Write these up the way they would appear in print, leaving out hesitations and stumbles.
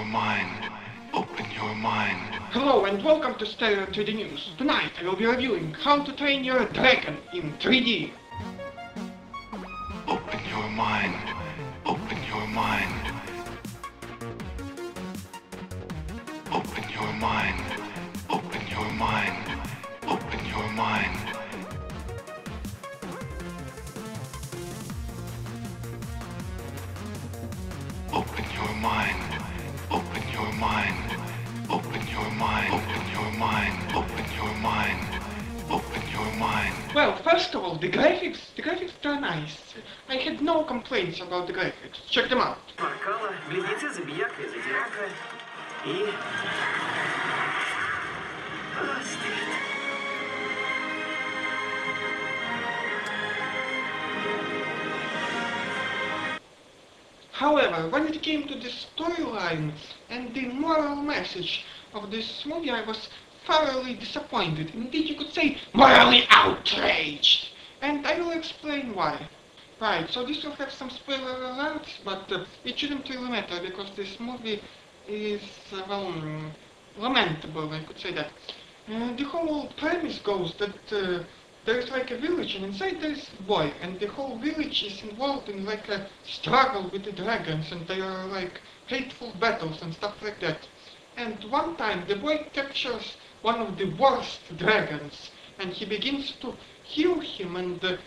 your mind. Open your mind. Hello and welcome to Stereo 3D News. Tonight I will be reviewing how to train your dragon in 3D. Open your mind. Open your mind. Open your mind. Open your mind. Open your mind. Open your mind. Open your mind. Open your mind. Open your mind. Open your mind. Open your mind. Well, first of all, the graphics are nice. I had no complaints about the graphics. Check them out. Маркала, близнецы Забияка и Зодиака. И... However, when it came to the storyline and the moral message of this movie, I was thoroughly disappointed. Indeed, you could say morally outraged. And I will explain why. Right, so this will have some spoiler alerts, but it shouldn't really matter because this movie is, lamentable, I could say that. The whole premise goes that there is like a village, and inside there is a boy, and the whole village is involved in like a struggle with the dragons, and they are like hateful battles and stuff like that. And one time the boy captures one of the worst dragons, and he begins to heal him and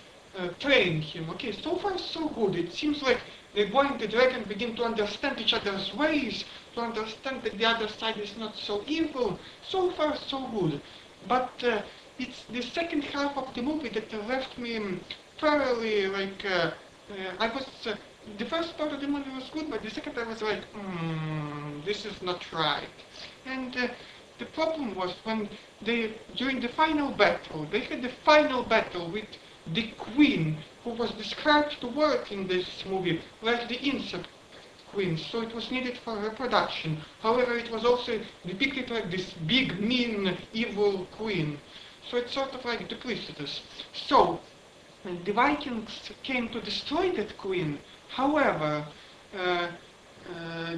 train him. Okay, so far so good. It seems like the boy and the dragon begin to understand each other's ways, to understand that the other side is not so evil. So far so good. But it's the second half of the movie that left me thoroughly like, the first part of the movie was good, but the second I was like, this is not right. And the problem was when during the final battle, they had the final battle with the queen, who was described to work in this movie like the insect queen, so it was needed for reproduction. However, it was also depicted like this big, mean, evil queen. So it's sort of like duplicitous. So, the Vikings came to destroy that queen. However,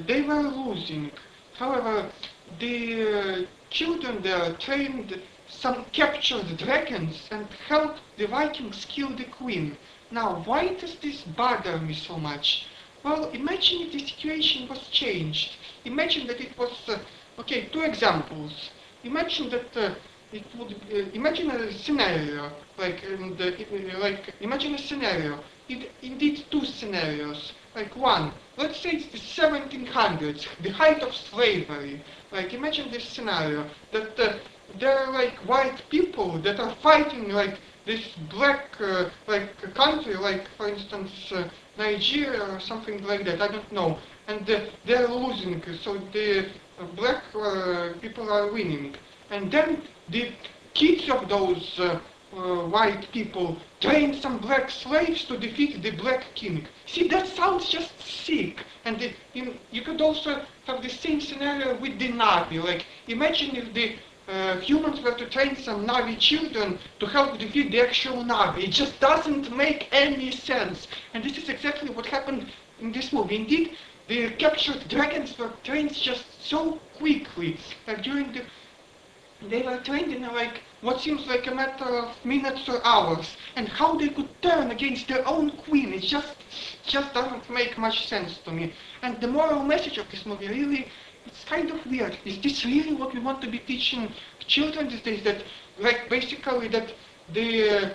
they were losing. However, the children there trained some captured dragons and helped the Vikings kill the queen. Now, why does this bother me so much? Well, imagine if the situation was changed. Imagine that it was, okay, two examples. Imagine that imagine a scenario, imagine a scenario, indeed two scenarios. Like one, let's say it's the 1700s, the height of slavery. Like imagine this scenario, that there are like white people that are fighting like this black country, like for instance Nigeria or something like that, I don't know. And they're losing, so the black people are winning. And then the kids of those white people train some black slaves to defeat the black king. See, that sounds just sick. And you could also have the same scenario with the Na'vi. Like, imagine if the humans were to train some Na'vi children to help defeat the actual Na'vi. It just doesn't make any sense. And this is exactly what happened in this movie. Indeed, the captured dragons were trained just so quickly. Like they were trained in like what seems like a matter of minutes or hours, and how they could turn against their own queen, it just doesn't make much sense to me. And the moral message of this movie really, it's kind of weird. Is this really what we want to be teaching children these days? That like basically that the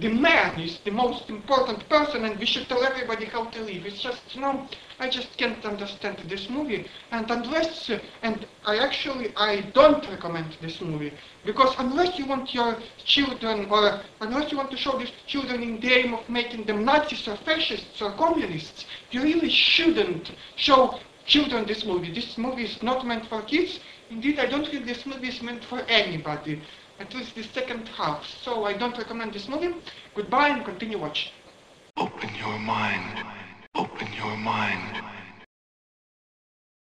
man is the most important person and we should tell everybody how to live. It's just, I just can't understand this movie. And I don't recommend this movie. Because unless you want your children, or unless you want to show these children in the aim of making them Nazis or fascists or communists, you really shouldn't show children this movie. This movie is not meant for kids. Indeed, I don't think this movie is meant for anybody. At least the second half. So I don't recommend this movie. Goodbye and continue watching. Open your mind. Open your mind.